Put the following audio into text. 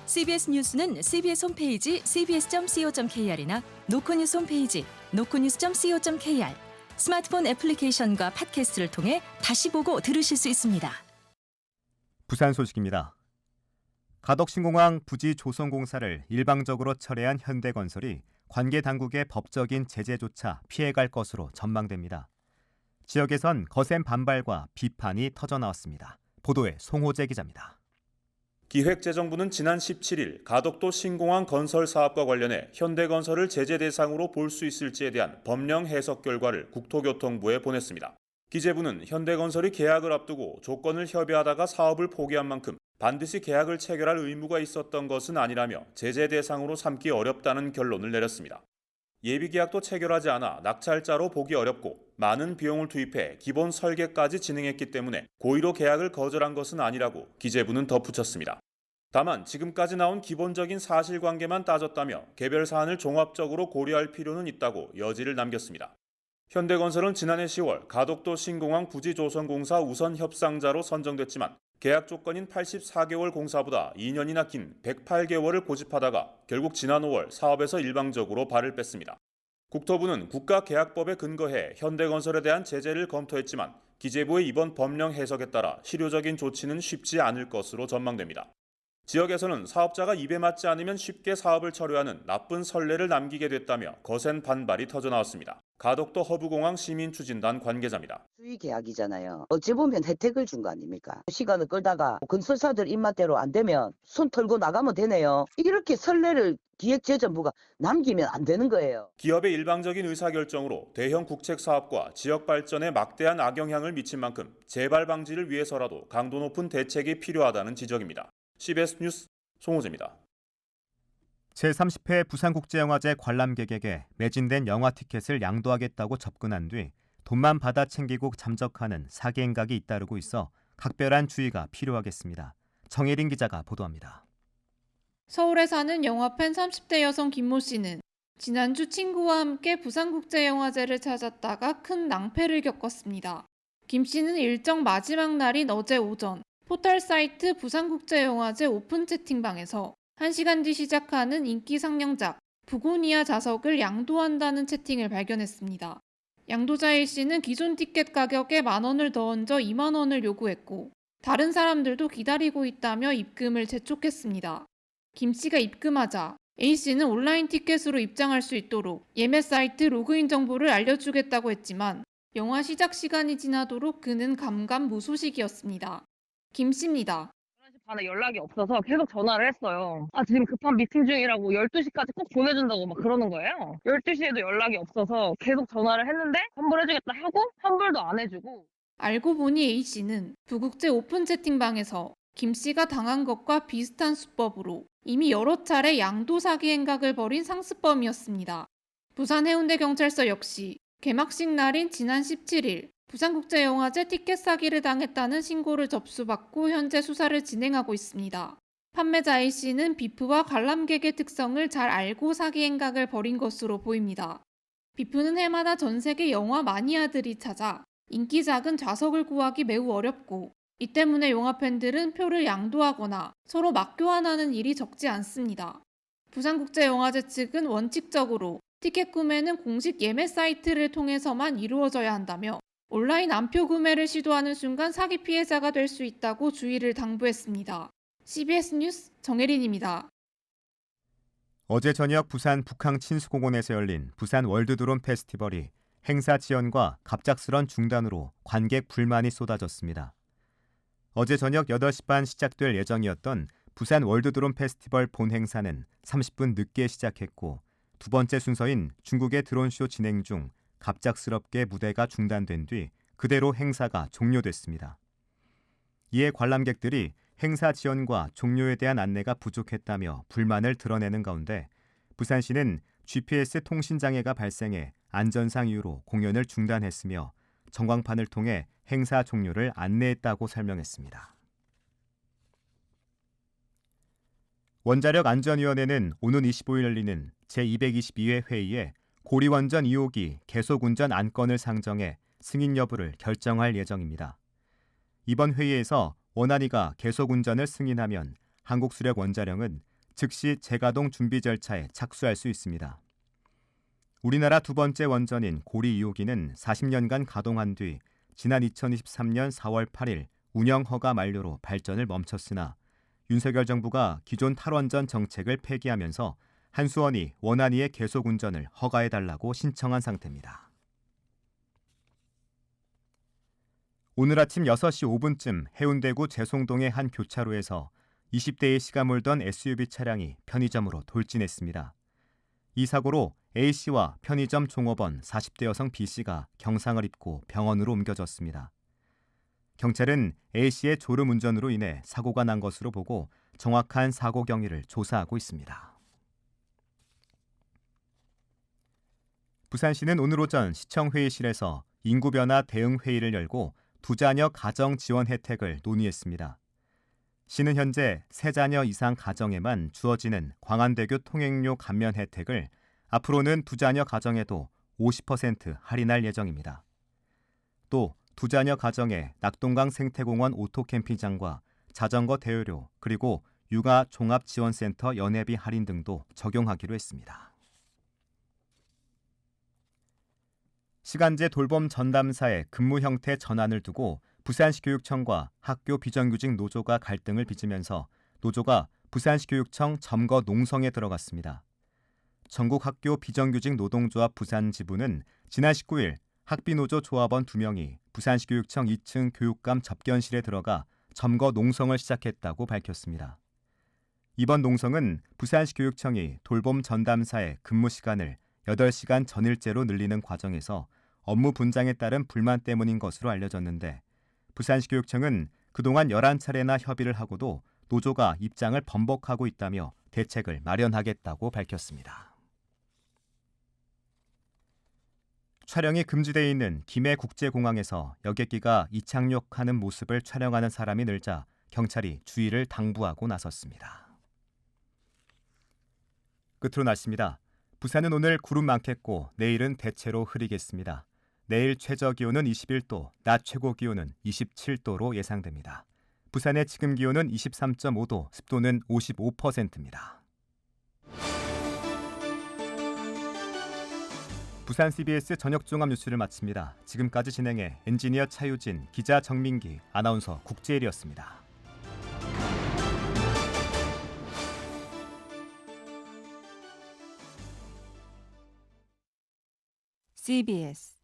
CBS 뉴스는 CBS 홈페이지 cbs.co.kr이나 노코뉴스 홈페이지 노코뉴스.co.kr, 스마트폰 애플리케이션과 팟캐스트를 통해 다시 보고 들으실 수 있습니다. 부산 소식입니다. 가덕신공항 부지 조성공사를 일방적으로 철회한 현대건설이 관계 당국의 법적인 제재조차 피해갈 것으로 전망됩니다. 지역에선 거센 반발과 비판이 터져나왔습니다. 보도에 송호재 기자입니다. 기획재정부는 지난 17일 가덕도 신공항 건설 사업과 관련해 현대건설을 제재 대상으로 볼 수 있을지에 대한 법령 해석 결과를 국토교통부에 보냈습니다. 기재부는 현대건설이 계약을 앞두고 조건을 협의하다가 사업을 포기한 만큼 반드시 계약을 체결할 의무가 있었던 것은 아니라며 제재 대상으로 삼기 어렵다는 결론을 내렸습니다. 예비계약도 체결하지 않아 낙찰자로 보기 어렵고 많은 비용을 투입해 기본 설계까지 진행했기 때문에 고의로 계약을 거절한 것은 아니라고 기재부는 덧붙였습니다. 다만 지금까지 나온 기본적인 사실관계만 따졌다며 개별 사안을 종합적으로 고려할 필요는 있다고 여지를 남겼습니다. 현대건설은 지난해 10월 가덕도 신공항 부지조성공사 우선 협상자로 선정됐지만 계약 조건인 84개월 공사보다 2년이나 긴 108개월을 고집하다가 결국 지난 5월 사업에서 일방적으로 발을 뺐습니다. 국토부는 국가계약법에 근거해 현대건설에 대한 제재를 검토했지만 기재부의 이번 법령 해석에 따라 실효적인 조치는 쉽지 않을 것으로 전망됩니다. 지역에서는 사업자가 입에 맞지 않으면 쉽게 사업을 철회하는 나쁜 선례를 남기게 됐다며 거센 반발이 터져나왔습니다. 가덕도 허브공항 시민추진단 관계자입니다. 수의 계약이잖아요. 어찌 보면 혜택을 준 거 아닙니까? 시간을 끌다가 건설사들 입맛대로 안 되면 손 털고 나가면 되네요. 이렇게 선례를 기획재정부가 남기면 안 되는 거예요. 기업의 일방적인 의사결정으로 대형 국책사업과 지역 발전에 막대한 악영향을 미친 만큼 재발 방지를 위해서라도 강도 높은 대책이 필요하다는 지적입니다. CBS 뉴스 송호재입니다. 제30회 부산국제영화제 관람객에게 매진된 영화 티켓을 양도하겠다고 접근한 뒤 돈만 받아 챙기고 잠적하는 사기 행각이 잇따르고 있어 각별한 주의가 필요하겠습니다. 정혜린 기자가 보도합니다. 서울에 사는 영화팬 30대 여성 김모 씨는 지난주 친구와 함께 부산국제영화제를 찾았다가 큰 낭패를 겪었습니다. 김 씨는 일정 마지막 날인 어제 오전 포털 사이트 부산국제영화제 오픈 채팅방에서 1시간 뒤 시작하는 인기 상영작 부고니아 자석을 양도한다는 채팅을 발견했습니다. 양도자 A씨는 기존 티켓 가격에 10,000원을 더 얹어 20,000원을 요구했고 다른 사람들도 기다리고 있다며 입금을 재촉했습니다. 김 씨가 입금하자 A씨는 온라인 티켓으로 입장할 수 있도록 예매 사이트 로그인 정보를 알려주겠다고 했지만 영화 시작 시간이 지나도록 그는 감감무소식이었습니다. 김 씨입니다. 11시 반에 연락이 없어서 계속 전화를 했어요. 지금 급한 미팅 중이라고 12시까지 꼭 보내준다고 막 그러는 거예요. 12시에도 연락이 없어서 계속 전화를 했는데 환불해주겠다 하고 환불도 안 해주고. 알고 보니 A씨는 부국제 오픈 채팅방에서 김 씨가 당한 것과 비슷한 수법으로 이미 여러 차례 양도 사기 행각을 벌인 상습범이었습니다. 부산 해운대경찰서 역시 개막식 날인 지난 17일 부산국제영화제 티켓 사기를 당했다는 신고를 접수받고 현재 수사를 진행하고 있습니다. 판매자 A씨는 비프와 관람객의 특성을 잘 알고 사기 행각을 벌인 것으로 보입니다. 비프는 해마다 전 세계 영화 마니아들이 찾아 인기작은 좌석을 구하기 매우 어렵고 이 때문에 영화팬들은 표를 양도하거나 서로 맞교환하는 일이 적지 않습니다. 부산국제영화제 측은 원칙적으로 티켓 구매는 공식 예매 사이트를 통해서만 이루어져야 한다며 온라인 암표 구매를 시도하는 순간 사기 피해자가 될 수 있다고 주의를 당부했습니다. CBS 뉴스 정혜린입니다. 어제 저녁 부산 북항친수공원에서 열린 부산 월드드론 페스티벌이 행사 지연과 갑작스런 중단으로 관객 불만이 쏟아졌습니다. 어제 저녁 8시 반 시작될 예정이었던 부산 월드드론 페스티벌 본 행사는 30분 늦게 시작했고 두 번째 순서인 중국의 드론쇼 진행 중 갑작스럽게 무대가 중단된 뒤 그대로 행사가 종료됐습니다. 이에 관람객들이 행사 지연과 종료에 대한 안내가 부족했다며 불만을 드러내는 가운데 부산시는 GPS 통신 장애가 발생해 안전상 이유로 공연을 중단했으며 전광판을 통해 행사 종료를 안내했다고 설명했습니다. 원자력안전위원회는 오는 25일 열리는 제222회 회의에 고리원전 2호기 계속운전 안건을 상정해 승인 여부를 결정할 예정입니다. 이번 회의에서 원안위가 계속운전을 승인하면 한국수력원자력은 즉시 재가동 준비 절차에 착수할 수 있습니다. 우리나라 두 번째 원전인 고리 2호기는 40년간 가동한 뒤 지난 2023년 4월 8일 운영 허가 만료로 발전을 멈췄으나 윤석열 정부가 기존 탈원전 정책을 폐기하면서 한수원이 원안위의 계속 운전을 허가해달라고 신청한 상태입니다. 오늘 아침 6시 5분쯤 해운대구 재송동의 한 교차로에서 20대의 씨가 몰던 SUV 차량이 편의점으로 돌진했습니다. 이 사고로 A씨와 편의점 종업원 40대 여성 B씨가 경상을 입고 병원으로 옮겨졌습니다. 경찰은 A씨의 졸음 운전으로 인해 사고가 난 것으로 보고 정확한 사고 경위를 조사하고 있습니다. 부산시는 오늘 오전 시청 회의실에서 인구 변화 대응 회의를 열고 두자녀 가정 지원 혜택을 논의했습니다. 시는 현재 3자녀 이상 가정에만 주어지는 광안대교 통행료 감면 혜택을 앞으로는 두자녀 가정에도 50% 할인할 예정입니다. 또 두자녀 가정에 낙동강 생태공원 오토캠핑장과 자전거 대여료 그리고 육아 종합지원센터 연회비 할인 등도 적용하기로 했습니다. 시간제 돌봄 전담사의 근무 형태 전환을 두고 부산시 교육청과 학교 비정규직 노조가 갈등을 빚으면서 노조가 부산시 교육청 점거 농성에 들어갔습니다. 전국 학교 비정규직 노동조합 부산 지부는 지난 19일 학비노조 조합원 2명이 부산시 교육청 2층 교육감 접견실에 들어가 점거 농성을 시작했다고 밝혔습니다. 이번 농성은 부산시 교육청이 돌봄 전담사의 근무 시간을 8시간 전일제로 늘리는 과정에서 업무 분장에 따른 불만 때문인 것으로 알려졌는데 부산시 교육청은 그동안 11차례나 협의를 하고도 노조가 입장을 번복하고 있다며 대책을 마련하겠다고 밝혔습니다. 촬영이 금지되어 있는 김해국제공항에서 여객기가 이착륙하는 모습을 촬영하는 사람이 늘자 경찰이 주의를 당부하고 나섰습니다. 끝으로 날씨입니다. 부산은 오늘 구름 많겠고 내일은 대체로 흐리겠습니다. 내일 최저기온은 21도, 낮 최고기온은 27도로 예상됩니다. 부산의 지금 기온은 23.5도, 습도는 55%입니다. 부산 CBS 저녁 종합 뉴스를 마칩니다. 지금까지 진행해 엔지니어 차유진, 기자 정민기, 아나운서 국재일이었습니다. CBS